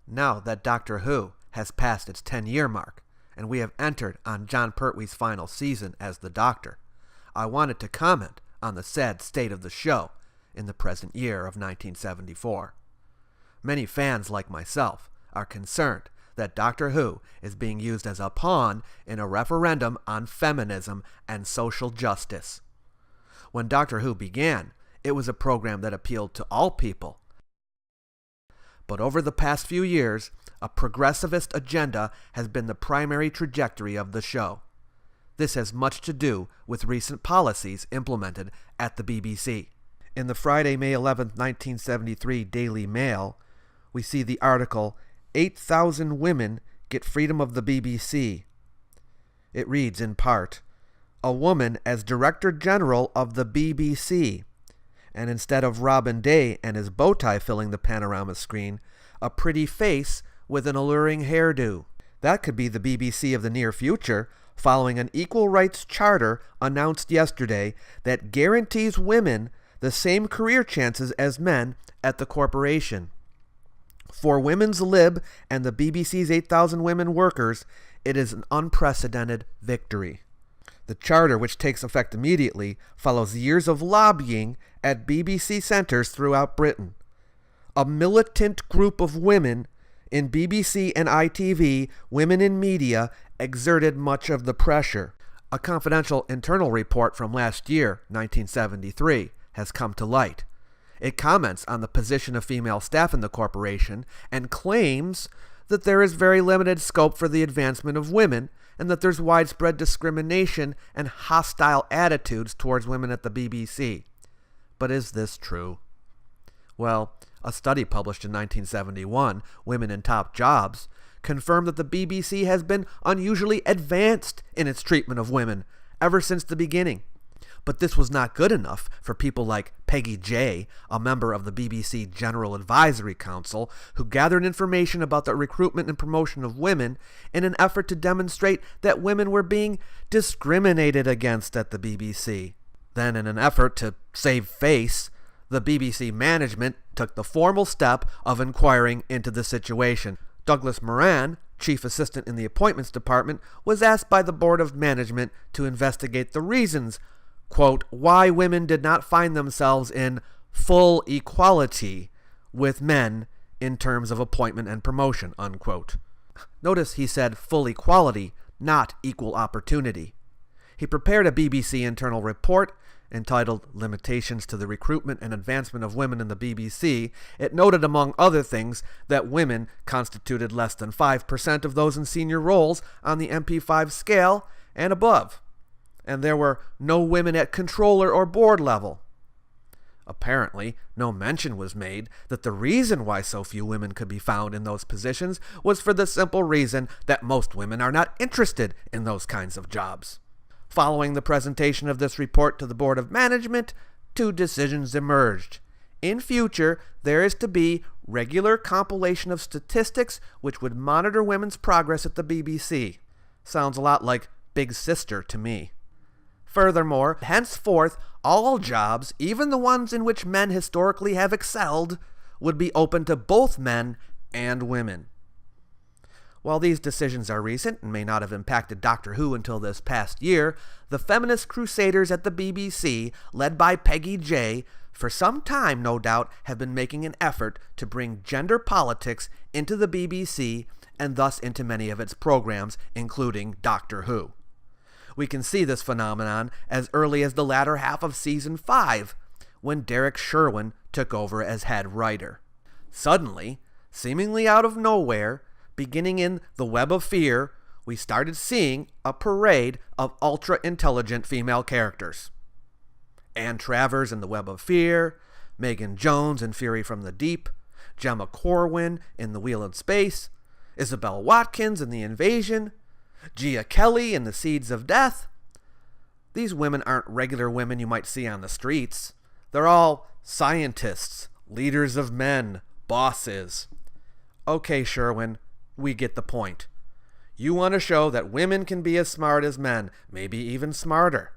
Now that Doctor Who has passed its 10-year mark, and we have entered on Jon Pertwee's final season as the Doctor, I wanted to comment on the sad state of the show in the present year of 1974. Many fans like myself are concerned that Doctor Who is being used as a pawn in a referendum on feminism and social justice. When Doctor Who began, it was a program that appealed to all people. But over the past few years, a progressivist agenda has been the primary trajectory of the show. This has much to do with recent policies implemented at the BBC. In the Friday, May 11, 1973 Daily Mail, we see the article, 8,000 Women Get Freedom of the BBC. It reads in part, a woman as Director General of the BBC, and instead of Robin Day and his bow tie filling the panorama screen, a pretty face with an alluring hairdo. That could be the BBC of the near future, following an equal rights charter announced yesterday that guarantees women the same career chances as men at the corporation. For Women's Lib and the BBC's 8,000 women workers, it is an unprecedented victory. The charter, which takes effect immediately, follows years of lobbying at BBC centres throughout Britain. A militant group of women in BBC and ITV, Women in Media, exerted much of the pressure. A confidential internal report from last year, 1973, has come to light. It comments on the position of female staff in the corporation and claims that there is very limited scope for the advancement of women and that there's widespread discrimination and hostile attitudes towards women at the BBC. But is this true? Well, a study published in 1971, Women in Top Jobs, confirmed that the BBC has been unusually advanced in its treatment of women ever since the beginning. But this was not good enough for people like Peggy J, a member of the BBC General Advisory Council, who gathered information about the recruitment and promotion of women in an effort to demonstrate that women were being discriminated against at the BBC. Then, in an effort to save face, the BBC management took the formal step of inquiring into the situation. Douglas Moran, chief assistant in the appointments department, was asked by the board of management to investigate the reasons, quote, why women did not find themselves in full equality with men in terms of appointment and promotion, unquote. Notice he said full equality, not equal opportunity. He prepared a BBC internal report entitled Limitations to the Recruitment and Advancement of Women in the BBC. It noted, among other things, that women constituted less than 5% of those in senior roles on the MP5 scale and above, and there were no women at controller or board level. Apparently, no mention was made that the reason why so few women could be found in those positions was for the simple reason that most women are not interested in those kinds of jobs. Following the presentation of this report to the Board of Management, two decisions emerged. In future, there is to be regular compilation of statistics which would monitor women's progress at the BBC. Sounds a lot like Big Sister to me. Furthermore, henceforth, all jobs, even the ones in which men historically have excelled, would be open to both men and women. While these decisions are recent and may not have impacted Doctor Who until this past year, the feminist crusaders at the BBC, led by Peggy J, for some time, no doubt, have been making an effort to bring gender politics into the BBC and thus into many of its programs, including Doctor Who. We can see this phenomenon as early as the latter half of Season 5, when Derek Sherwin took over as head writer. Suddenly, seemingly out of nowhere, beginning in The Web of Fear, we started seeing a parade of ultra-intelligent female characters. Anne Travers in The Web of Fear, Megan Jones in Fury from the Deep, Gemma Corwin in The Wheel in Space, Isabel Watkins in The Invasion, Gia Kelly in The Seeds of Death. These women aren't regular women you might see on the streets. They're all scientists, leaders of men, bosses. Okay, Sherwin, we get the point. You want to show that women can be as smart as men, maybe even smarter.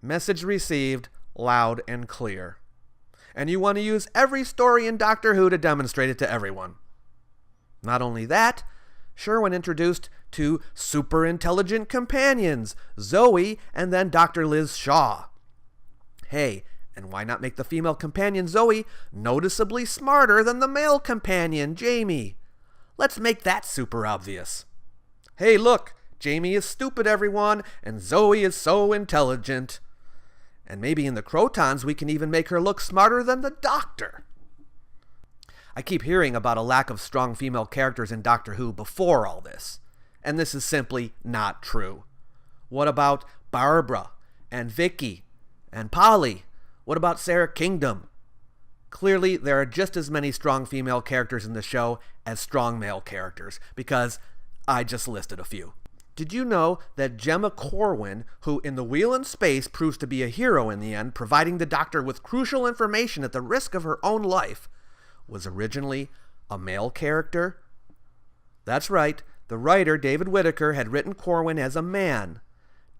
Message received, loud and clear. And you want to use every story in Doctor Who to demonstrate it to everyone. Not only that, Sherwin introduced two super intelligent companions, Zoe and then Dr. Liz Shaw. Hey, and why not make the female companion Zoe noticeably smarter than the male companion Jamie? Let's make that super obvious. Hey, look, Jamie is stupid, everyone, and Zoe is so intelligent. And maybe in the Crotons we can even make her look smarter than the Doctor. I keep hearing about a lack of strong female characters in Doctor Who before all this, and this is simply not true. What about Barbara, and Vicky, and Polly? What about Sarah Kingdom? Clearly, there are just as many strong female characters in the show as strong male characters, because I just listed a few. Did you know that Gemma Corwin, who in The Wheel in Space proves to be a hero in the end, providing the Doctor with crucial information at the risk of her own life, was originally a male character? That's right, the writer David Whittaker had written Corwin as a man.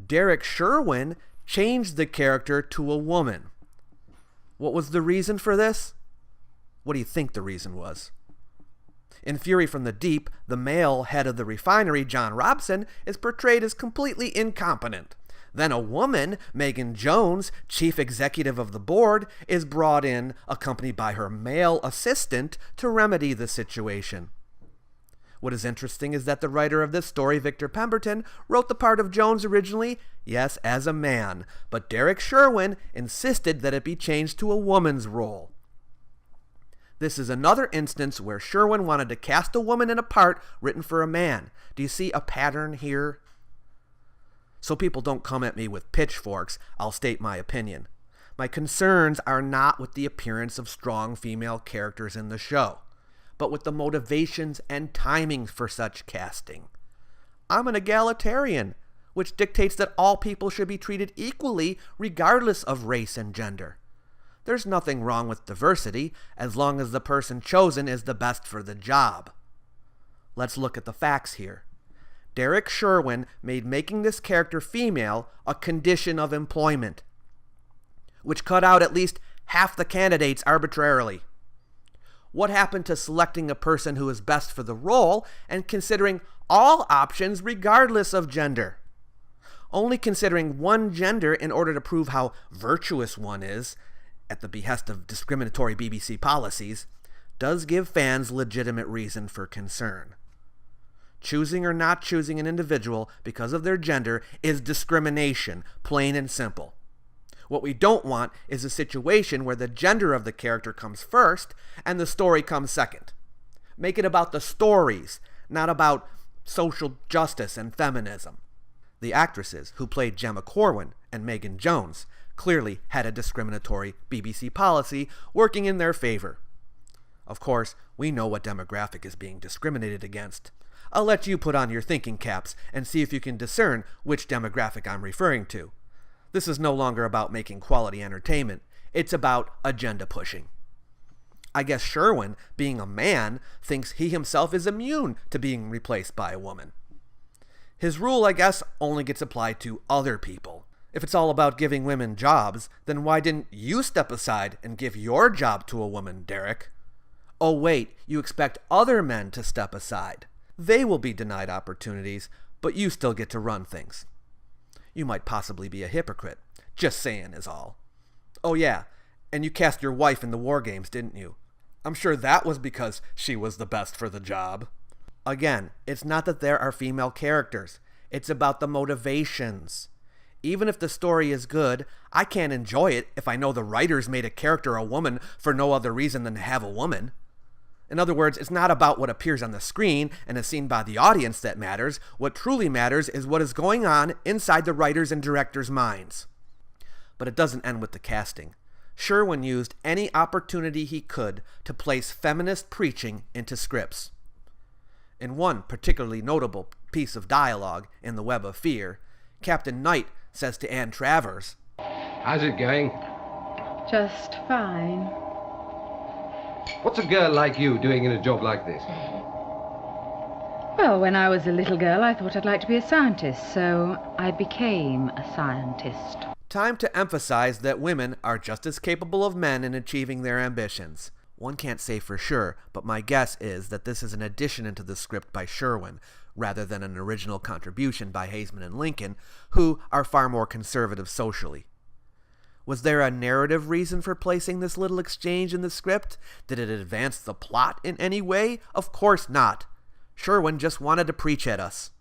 Derek Sherwin changed the character to a woman. What was the reason for this? What do you think the reason was? In Fury from the Deep, the male head of the refinery, John Robson, is portrayed as completely incompetent. Then a woman, Megan Jones, chief executive of the board, is brought in, accompanied by her male assistant, to remedy the situation. What is interesting is that the writer of this story, Victor Pemberton, wrote the part of Jones originally, yes, as a man, but Derek Sherwin insisted that it be changed to a woman's role. This is another instance where Sherwin wanted to cast a woman in a part written for a man. Do you see a pattern here? So people don't come at me with pitchforks, I'll state my opinion. My concerns are not with the appearance of strong female characters in the show, but with the motivations and timing for such casting. I'm an egalitarian, which dictates that all people should be treated equally regardless of race and gender. There's nothing wrong with diversity as long as the person chosen is the best for the job. Let's look at the facts here. Derek Sherwin made making this character female a condition of employment, which cut out at least half the candidates arbitrarily. What happened to selecting a person who is best for the role and considering all options regardless of gender? Only considering one gender in order to prove how virtuous one is, at the behest of discriminatory BBC policies, does give fans legitimate reason for concern. Choosing or not choosing an individual because of their gender is discrimination, plain and simple. What we don't want is a situation where the gender of the character comes first and the story comes second. Make it about the stories, not about social justice and feminism. The actresses who played Gemma Corwin and Megan Jones clearly had a discriminatory BBC policy working in their favor. Of course, we know what demographic is being discriminated against. I'll let you put on your thinking caps and see if you can discern which demographic I'm referring to. This is no longer about making quality entertainment. It's about agenda pushing. I guess Sherwin, being a man, thinks he himself is immune to being replaced by a woman. His rule, I guess, only gets applied to other people. If it's all about giving women jobs, then why didn't you step aside and give your job to a woman, Derek? Oh wait, you expect other men to step aside. They will be denied opportunities, but you still get to run things. You might possibly be a hypocrite. Just saying is all. Oh yeah, and you cast your wife in the War Games, didn't you? I'm sure that was because she was the best for the job. Again, it's not that there are female characters. It's about the motivations. Even if the story is good, I can't enjoy it if I know the writers made a character a woman for no other reason than to have a woman. In other words, it's not about what appears on the screen and is seen by the audience that matters. What truly matters is what is going on inside the writers' and directors' minds. But it doesn't end with the casting. Sherwin used any opportunity he could to place feminist preaching into scripts. In one particularly notable piece of dialogue in The Web of Fear, Captain Knight says to Anne Travers, "How's it going?" "Just fine." "What's a girl like you doing in a job like this?" "Well, when I was a little girl, I thought I'd like to be a scientist, so I became a scientist." Time to emphasize that women are just as capable of men in achieving their ambitions. One can't say for sure, but my guess is that this is an addition into the script by Sherwin, rather than an original contribution by Haseman and Lincoln, who are far more conservative socially. Was there a narrative reason for placing this little exchange in the script? Did it advance the plot in any way? Of course not. Sherwin just wanted to preach at us.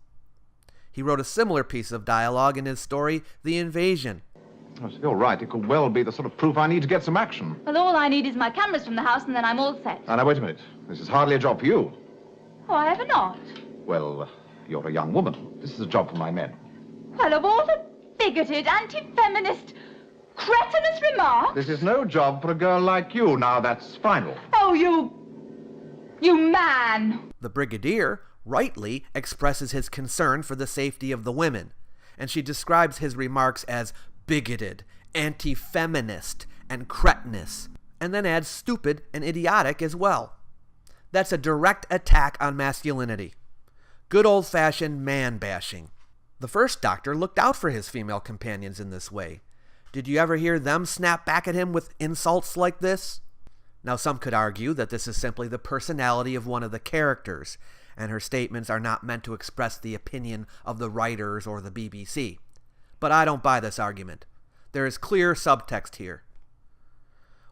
He wrote a similar piece of dialogue in his story, The Invasion. Oh, so you're right. It could well be the sort of proof I need to get some action. Well, all I need is my cameras from the house, and then I'm all set. Now, wait a minute. This is hardly a job for you. Why ever not? Well, you're a young woman. This is a job for my men. Well, of all the bigoted, anti-feminist, cretinous remarks... This is no job for a girl like you. Now, that's final. Oh, you man! The Brigadier rightly expresses his concern for the safety of the women, and she describes his remarks as bigoted, anti-feminist, and cretinous, and then adds stupid and idiotic as well. That's a direct attack on masculinity. Good old-fashioned man-bashing. The first Doctor looked out for his female companions in this way. Did you ever hear them snap back at him with insults like this? Now, some could argue that this is simply the personality of one of the characters, and her statements are not meant to express the opinion of the writers or the BBC. But I don't buy this argument. There is clear subtext here.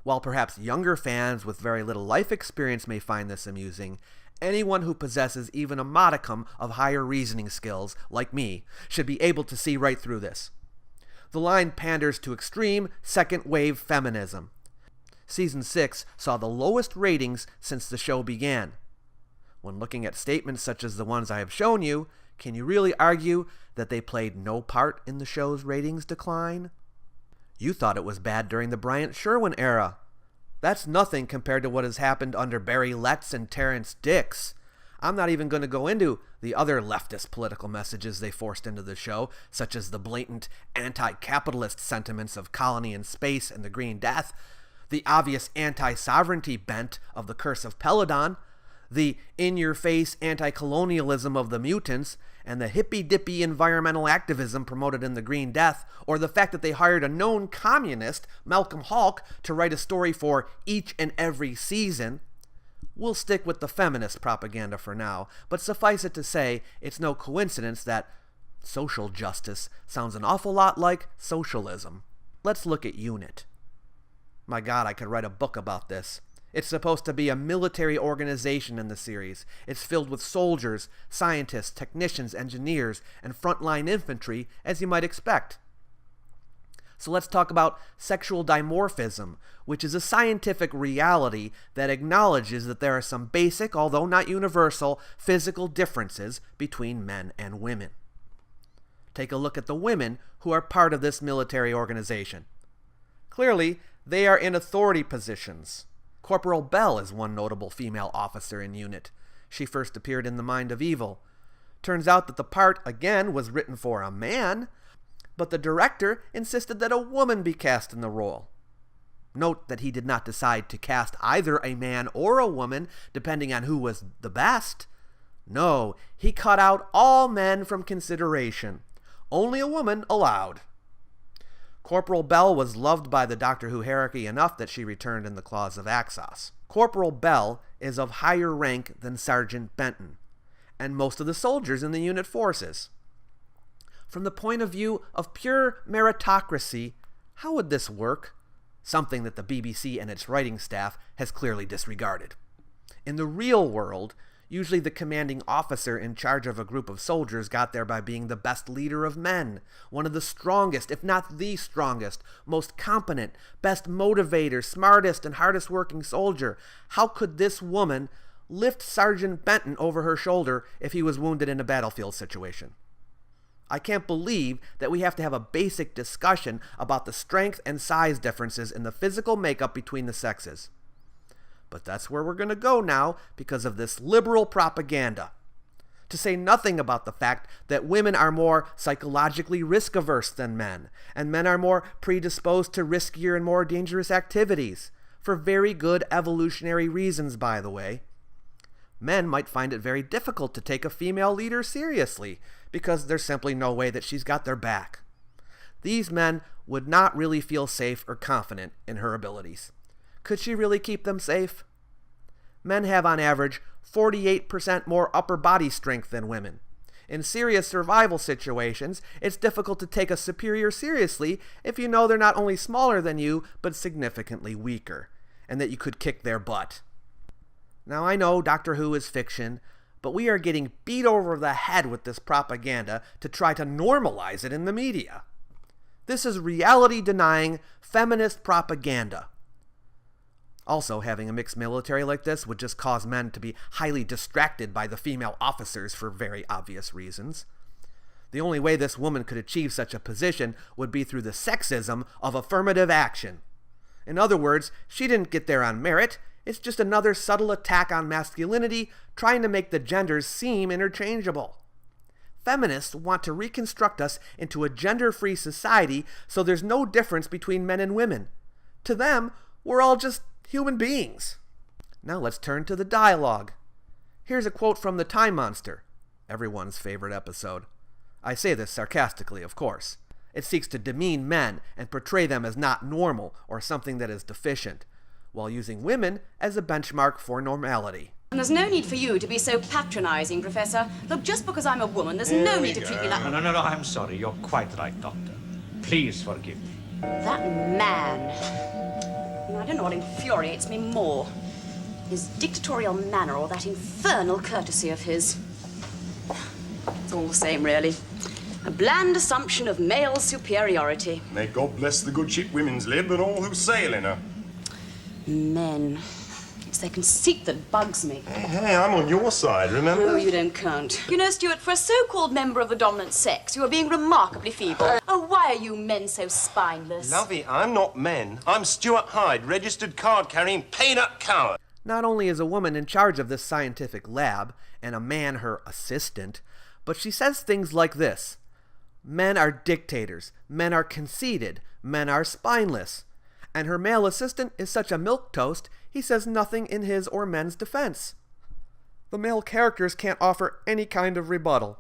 While perhaps younger fans with very little life experience may find this amusing, anyone who possesses even a modicum of higher reasoning skills, like me, should be able to see right through this. The line panders to extreme second-wave feminism. Season 6 saw the lowest ratings since the show began. When looking at statements such as the ones I have shown you, can you really argue that they played no part in the show's ratings decline? You thought it was bad during the Bryant-Sherwin era. That's nothing compared to what has happened under Barry Letts and Terrence Dicks. I'm not even going to go into the other leftist political messages they forced into the show, such as the blatant anti-capitalist sentiments of Colony in Space and the Green Death, the obvious anti-sovereignty bent of the Curse of Peladon, the in-your-face anti-colonialism of the mutants, and the hippy-dippy environmental activism promoted in The Green Death, or the fact that they hired a known communist, Malcolm Hulk, to write a story for each and every season. We'll stick with the feminist propaganda for now, but suffice it to say, it's no coincidence that social justice sounds an awful lot like socialism. Let's look at UNIT. My God, I could write a book about this. It's supposed to be a military organization in the series. It's filled with soldiers, scientists, technicians, engineers, and frontline infantry, as you might expect. So let's talk about sexual dimorphism, which is a scientific reality that acknowledges that there are some basic, although not universal, physical differences between men and women. Take a look at the women who are part of this military organization. Clearly, they are in authority positions. Corporal Bell is one notable female officer in UNIT. She first appeared in The Mind of Evil. Turns out that the part, again, was written for a man, but the director insisted that a woman be cast in the role. Note that he did not decide to cast either a man or a woman, depending on who was the best. No, he cut out all men from consideration. Only a woman allowed. Corporal Bell was loved by the Doctor Who hierarchy enough that she returned in the Claws of Axos. Corporal Bell is of higher rank than Sergeant Benton, and most of the soldiers in the unit forces. From the point of view of pure meritocracy, how would this work? Something that the BBC and its writing staff has clearly disregarded. In the real world, usually the commanding officer in charge of a group of soldiers got there by being the best leader of men, one of the strongest, if not the strongest, most competent, best motivator, smartest, and hardest working soldier. How could this woman lift Sergeant Benton over her shoulder if he was wounded in a battlefield situation? I can't believe that we have to have a basic discussion about the strength and size differences in the physical makeup between the sexes. But that's where we're going to go now because of this liberal propaganda. To say nothing about the fact that women are more psychologically risk-averse than men, and men are more predisposed to riskier and more dangerous activities, for very good evolutionary reasons, by the way. Men might find it very difficult to take a female leader seriously, because there's simply no way that she's got their back. These men would not really feel safe or confident in her abilities. Could she really keep them safe? Men have on average 48% more upper body strength than women. In serious survival situations, it's difficult to take a superior seriously if you know they're not only smaller than you, but significantly weaker, and that you could kick their butt. Now I know Doctor Who is fiction, but we are getting beat over the head with this propaganda to try to normalize it in the media. This is reality-denying feminist propaganda. Also, having a mixed military like this would just cause men to be highly distracted by the female officers for very obvious reasons. The only way this woman could achieve such a position would be through the sexism of affirmative action. In other words, she didn't get there on merit. It's just another subtle attack on masculinity, trying to make the genders seem interchangeable. Feminists want to reconstruct us into a gender-free society so there's no difference between men and women. To them, we're all just human beings. Now let's turn to the dialogue. Here's a quote from The Time Monster, everyone's favorite episode. I say this sarcastically, of course. It seeks to demean men and portray them as not normal or something that is deficient, while using women as a benchmark for normality. And there's no need for you to be so patronizing, Professor. Look, just because I'm a woman, there's no need to treat me like... No, I'm sorry. You're quite right, Doctor. Please forgive me. That man... I don't know what infuriates me more. His dictatorial manner or that infernal courtesy of his. It's all the same, really. A bland assumption of male superiority. May God bless the good ship women's lib and all who sail in her. Men. It's their conceit that bugs me. Hey, I'm on your side, remember? Oh, you don't count. You know, Stuart, for a so-called member of the dominant sex, you are being remarkably feeble. Oh, why are you men so spineless? Lovey, I'm not men. I'm Stuart Hyde, registered card-carrying peanut coward. Not only is a woman in charge of this scientific lab, and a man her assistant, but she says things like this. Men are dictators. Men are conceited. Men are spineless. And her male assistant is such a milquetoast, he says nothing in his or men's defense. The male characters can't offer any kind of rebuttal.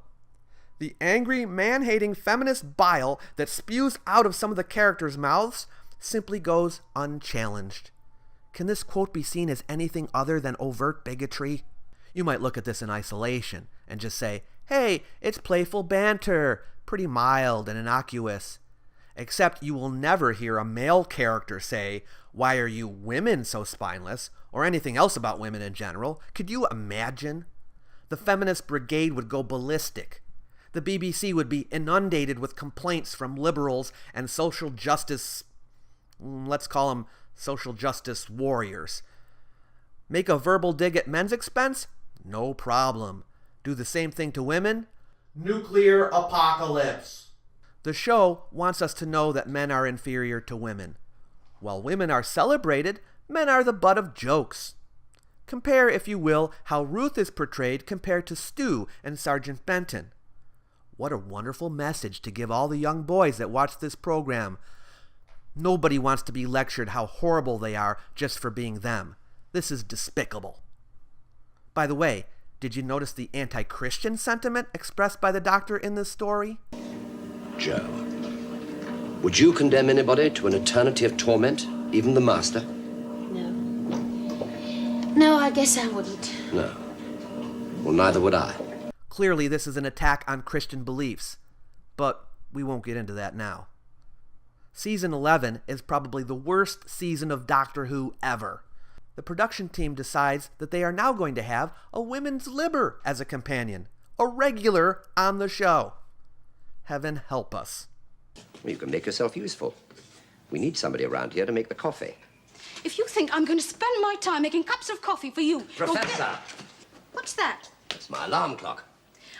The angry, man-hating feminist bile that spews out of some of the characters' mouths simply goes unchallenged. Can this quote be seen as anything other than overt bigotry? You might look at this in isolation and just say, hey, it's playful banter, pretty mild and innocuous. Except you will never hear a male character say, why are you women so spineless, or anything else about women in general. Could you imagine? The feminist brigade would go ballistic. The BBC would be inundated with complaints from liberals and social justice, let's call them social justice warriors. Make a verbal dig at men's expense? No problem. Do the same thing to women? Nuclear apocalypse. The show wants us to know that men are inferior to women. While women are celebrated, men are the butt of jokes. Compare, if you will, how Ruth is portrayed compared to Stu and Sergeant Benton. What a wonderful message to give all the young boys that watch this program. Nobody wants to be lectured how horrible they are just for being them. This is despicable. By the way, did you notice the anti-Christian sentiment expressed by the Doctor in this story? Joe, would you condemn anybody to an eternity of torment, even the Master? No. No, I guess I wouldn't. No. Well, neither would I. Clearly, this is an attack on Christian beliefs, but we won't get into that now. Season 11 is probably the worst season of Doctor Who ever. The production team decides that they are now going to have a women's libber as a companion, a regular on the show. Heaven help us. Well, you can make yourself useful. We need somebody around here to make the coffee. If you think I'm going to spend my time making cups of coffee for you... Professor! What's that? That's my alarm clock.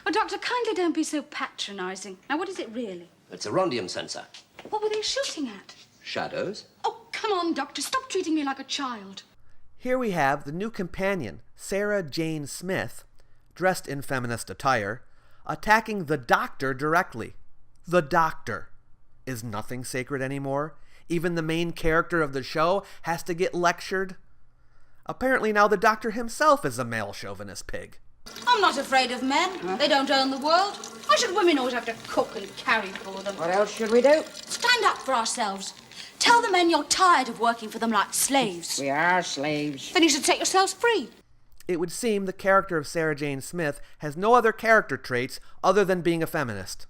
Oh, Doctor, kindly don't be so patronizing. Now, what is it really? It's a rhodium sensor. What were they shooting at? Shadows? Oh, come on, Doctor. Stop treating me like a child. Here we have the new companion, Sarah Jane Smith, dressed in feminist attire, attacking the Doctor directly. The Doctor. Is nothing sacred anymore? Even the main character of the show has to get lectured? Apparently now the Doctor himself is a male chauvinist pig. I'm not afraid of men. They don't own the world. Why should women always have to cook and carry for them? What else should we do? Stand up for ourselves. Tell the men you're tired of working for them like slaves. We are slaves. Then you should set yourselves free. It would seem the character of Sarah Jane Smith has no other character traits other than being a feminist.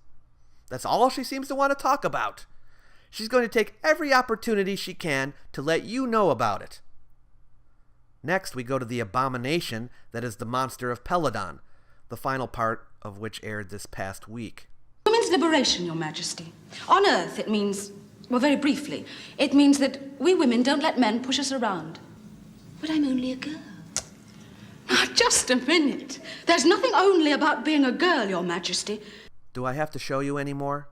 That's all she seems to want to talk about. She's going to take every opportunity she can to let you know about it. Next, we go to the abomination that is the monster of Peladon, the final part of which aired this past week. Women's liberation, Your Majesty. On Earth, it means, well, very briefly, it means that we women don't let men push us around. But I'm only a girl. Now, just a minute. There's nothing only about being a girl, Your Majesty. Do I have to show you any more?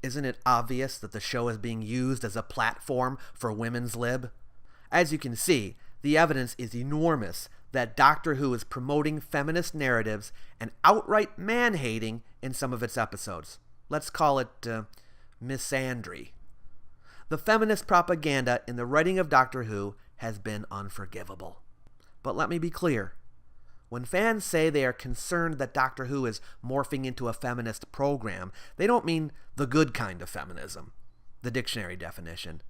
Isn't it obvious that the show is being used as a platform for women's lib? As you can see, the evidence is enormous that Doctor Who is promoting feminist narratives and outright man-hating in some of its episodes. Let's call it misandry. The feminist propaganda in the writing of Doctor Who has been unforgivable. But let me be clear. When fans say they are concerned that Doctor Who is morphing into a feminist program, they don't mean the good kind of feminism, the dictionary definition.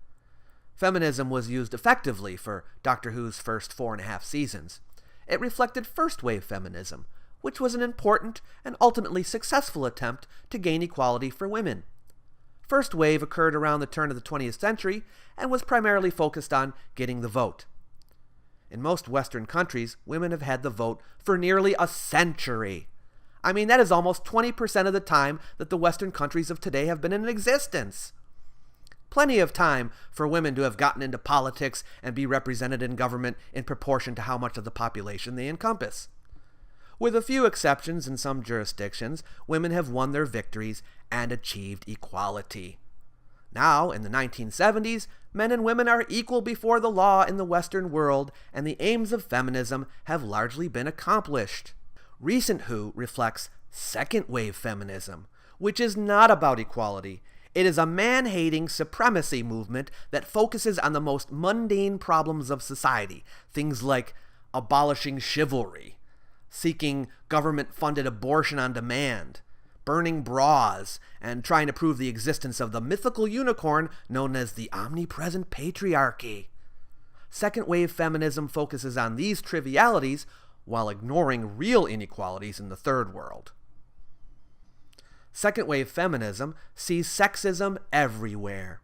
Feminism was used effectively for Doctor Who's first 4.5 seasons. It reflected first-wave feminism, which was an important and ultimately successful attempt to gain equality for women. First wave occurred around the turn of the 20th century and was primarily focused on getting the vote. In most Western countries, women have had the vote for nearly a century. I mean, that is almost 20% of the time that the Western countries of today have been in existence. Plenty of time for women to have gotten into politics and be represented in government in proportion to how much of the population they encompass. With a few exceptions in some jurisdictions, women have won their victories and achieved equality. Now, in the 1970s, men and women are equal before the law in the Western world, and the aims of feminism have largely been accomplished. Recent Who reflects second-wave feminism, which is not about equality. It is a man-hating supremacy movement that focuses on the most mundane problems of society, things like abolishing chivalry, seeking government-funded abortion on demand, burning bras, and trying to prove the existence of the mythical unicorn known as the omnipresent patriarchy. Second-wave feminism focuses on these trivialities while ignoring real inequalities in the third world. Second-wave feminism sees sexism everywhere.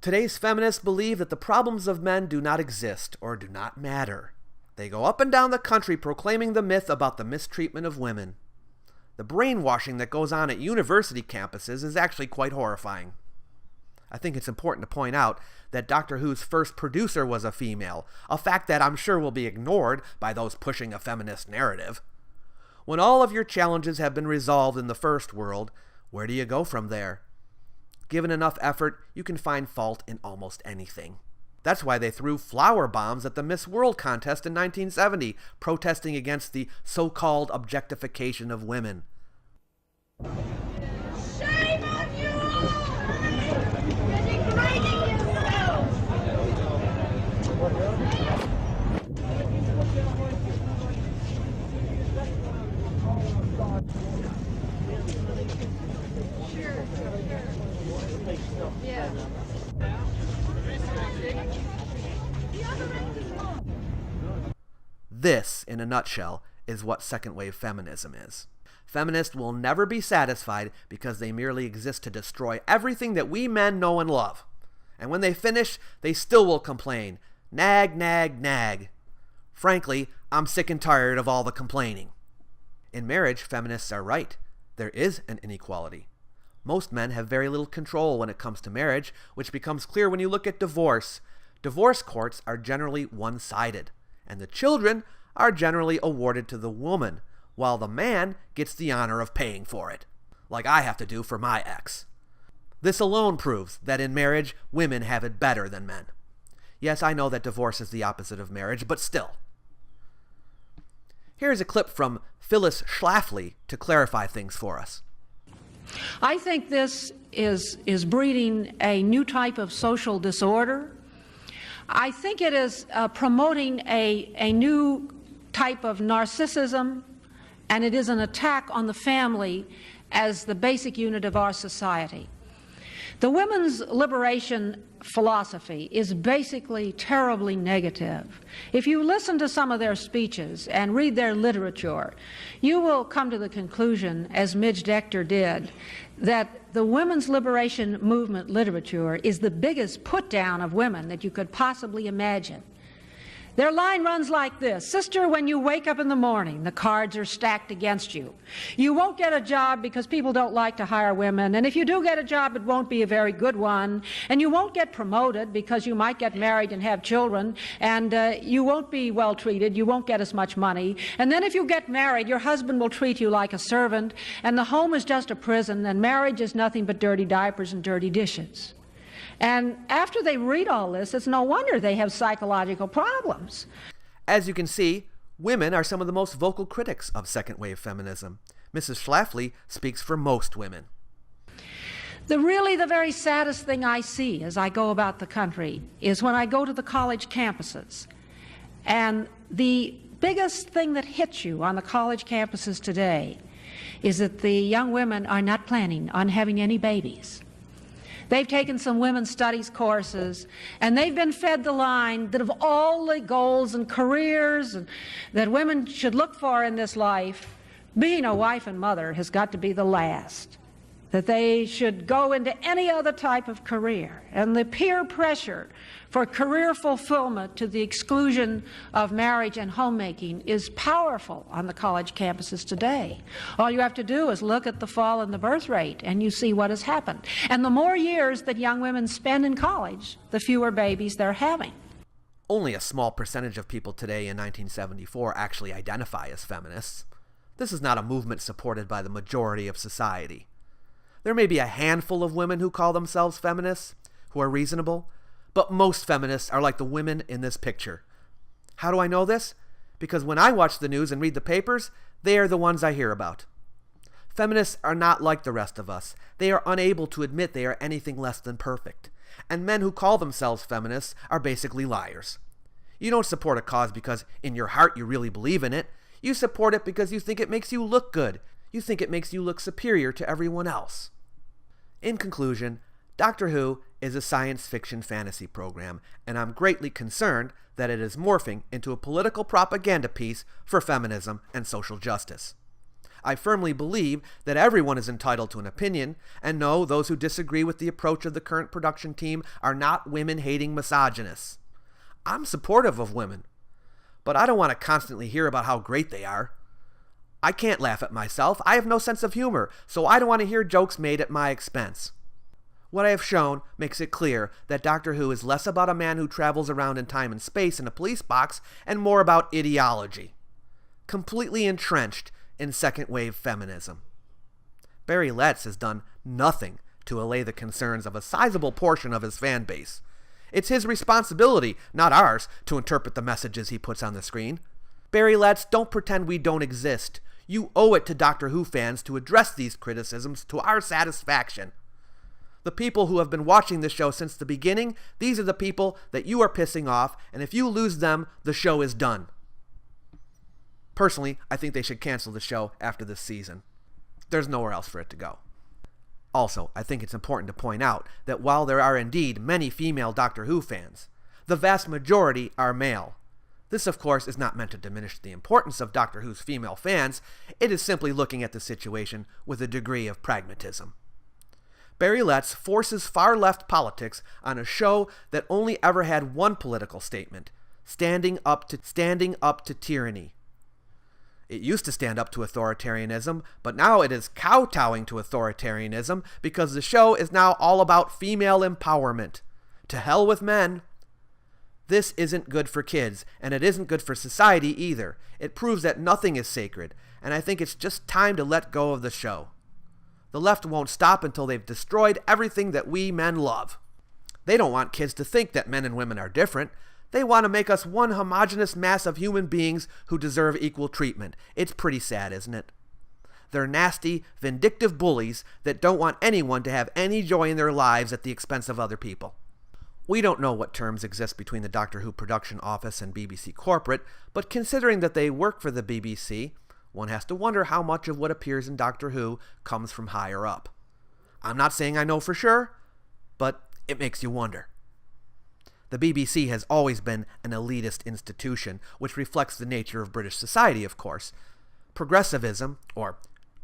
Today's feminists believe that the problems of men do not exist or do not matter. They go up and down the country proclaiming the myth about the mistreatment of women. The brainwashing that goes on at university campuses is actually quite horrifying. I think it's important to point out that Doctor Who's first producer was a female, a fact that I'm sure will be ignored by those pushing a feminist narrative. When all of your challenges have been resolved in the first world, where do you go from there? Given enough effort, you can find fault in almost anything. That's why they threw flower bombs at the Miss World contest in 1970, protesting against the so-called objectification of women. Shame on you all! You're degrading yourselves! Yeah. This, in a nutshell, is what second-wave feminism is. Feminists will never be satisfied because they merely exist to destroy everything that we men know and love. And when they finish, they still will complain. Nag, nag, nag. Frankly, I'm sick and tired of all the complaining. In marriage, feminists are right. There is an inequality. Most men have very little control when it comes to marriage, which becomes clear when you look at divorce. Divorce courts are generally one-sided, and the children are generally awarded to the woman, while the man gets the honor of paying for it, like I have to do for my ex. This alone proves that in marriage, women have it better than men. Yes, I know that divorce is the opposite of marriage, but still. Here's a clip from Phyllis Schlafly to clarify things for us. I think this is breeding a new type of social disorder. I think it is promoting a new type of narcissism, and it is an attack on the family as the basic unit of our society. The women's liberation philosophy is basically terribly negative. If you listen to some of their speeches and read their literature, you will come to the conclusion, as Midge Decter did, that the women's liberation movement literature is the biggest put-down of women that you could possibly imagine. Their line runs like this: "Sister, when you wake up in the morning, the cards are stacked against you. You won't get a job because people don't like to hire women, and if you do get a job, it won't be a very good one, and you won't get promoted because you might get married and have children, and you won't be well treated, you won't get as much money, and then if you get married, your husband will treat you like a servant, and the home is just a prison, and marriage is nothing but dirty diapers and dirty dishes." And after they read all this, it's no wonder they have psychological problems. As you can see, women are some of the most vocal critics of second-wave feminism. Mrs. Schlafly speaks for most women. The very saddest thing I see as I go about the country is when I go to the college campuses. And the biggest thing that hits you on the college campuses today is that the young women are not planning on having any babies. They've taken some women's studies courses, and they've been fed the line that of all the goals and careers that women should look for in this life, being a wife and mother has got to be the last. That they should go into any other type of career. And the peer pressure for career fulfillment to the exclusion of marriage and homemaking is powerful on the college campuses today. All you have to do is look at the fall in the birth rate and you see what has happened. And the more years that young women spend in college, the fewer babies they're having. Only a small percentage of people today in 1974 actually identify as feminists. This is not a movement supported by the majority of society. There may be a handful of women who call themselves feminists, who are reasonable, but most feminists are like the women in this picture. How do I know this? Because when I watch the news and read the papers, they are the ones I hear about. Feminists are not like the rest of us. They are unable to admit they are anything less than perfect. And men who call themselves feminists are basically liars. You don't support a cause because in your heart you really believe in it. You support it because you think it makes you look good. You think it makes you look superior to everyone else. In conclusion, Doctor Who is a science fiction fantasy program, and I'm greatly concerned that it is morphing into a political propaganda piece for feminism and social justice. I firmly believe that everyone is entitled to an opinion, and no, those who disagree with the approach of the current production team are not women-hating misogynists. I'm supportive of women, but I don't want to constantly hear about how great they are. I can't laugh at myself. I have no sense of humor, so I don't want to hear jokes made at my expense. What I have shown makes it clear that Doctor Who is less about a man who travels around in time and space in a police box and more about ideology, completely entrenched in second-wave feminism. Barry Letts has done nothing to allay the concerns of a sizable portion of his fan base. It's his responsibility, not ours, to interpret the messages he puts on the screen. Barry Letts, don't pretend we don't exist. You owe it to Doctor Who fans to address these criticisms to our satisfaction. The people who have been watching this show since the beginning, these are the people that you are pissing off, and if you lose them, the show is done. Personally, I think they should cancel the show after this season. There's nowhere else for it to go. Also, I think it's important to point out that while there are indeed many female Doctor Who fans, the vast majority are male. This, of course, is not meant to diminish the importance of Doctor Who's female fans. It is simply looking at the situation with a degree of pragmatism. Barry Letts forces far-left politics on a show that only ever had one political statement, standing up to tyranny. It used to stand up to authoritarianism, but now it is kowtowing to authoritarianism because the show is now all about female empowerment. To hell with men. This isn't good for kids, and it isn't good for society either. It proves that nothing is sacred, and I think it's just time to let go of the show. The left won't stop until they've destroyed everything that we men love. They don't want kids to think that men and women are different. They want to make us one homogeneous mass of human beings who deserve equal treatment. It's pretty sad, isn't it? They're nasty, vindictive bullies that don't want anyone to have any joy in their lives at the expense of other people. We don't know what terms exist between the Doctor Who production office and BBC corporate, but considering that they work for the BBC, one has to wonder how much of what appears in Doctor Who comes from higher up. I'm not saying I know for sure, but it makes you wonder. The BBC has always been an elitist institution, which reflects the nature of British society, of course. Progressivism, or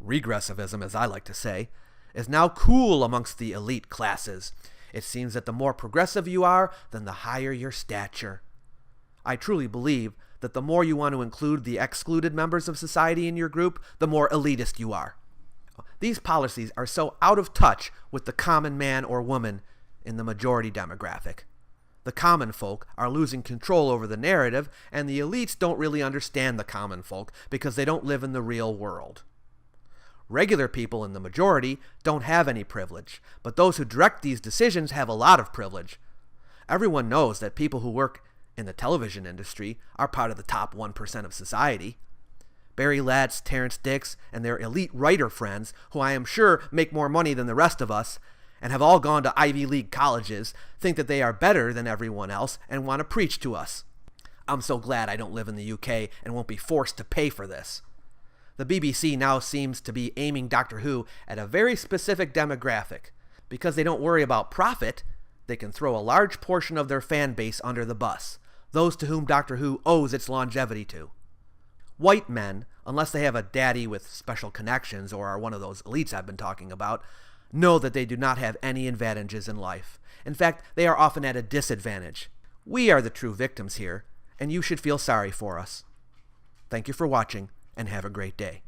regressivism as I like to say, is now cool amongst the elite classes. It seems that the more progressive you are, then the higher your stature. I truly believe that the more you want to include the excluded members of society in your group, the more elitist you are. These policies are so out of touch with the common man or woman in the majority demographic. The common folk are losing control over the narrative, and the elites don't really understand the common folk because they don't live in the real world. Regular people in the majority don't have any privilege, but those who direct these decisions have a lot of privilege. Everyone knows that people who work in the television industry are part of the top 1% of society. Barry Letts, Terrence Dicks, and their elite writer friends, who I am sure make more money than the rest of us, and have all gone to Ivy League colleges, think that they are better than everyone else and want to preach to us. I'm so glad I don't live in the UK and won't be forced to pay for this. The BBC now seems to be aiming Doctor Who at a very specific demographic. Because they don't worry about profit, they can throw a large portion of their fan base under the bus, those to whom Doctor Who owes its longevity to. White men, unless they have a daddy with special connections or are one of those elites I've been talking about, know that they do not have any advantages in life. In fact, they are often at a disadvantage. We are the true victims here, and you should feel sorry for us. Thank you for watching, and have a great day.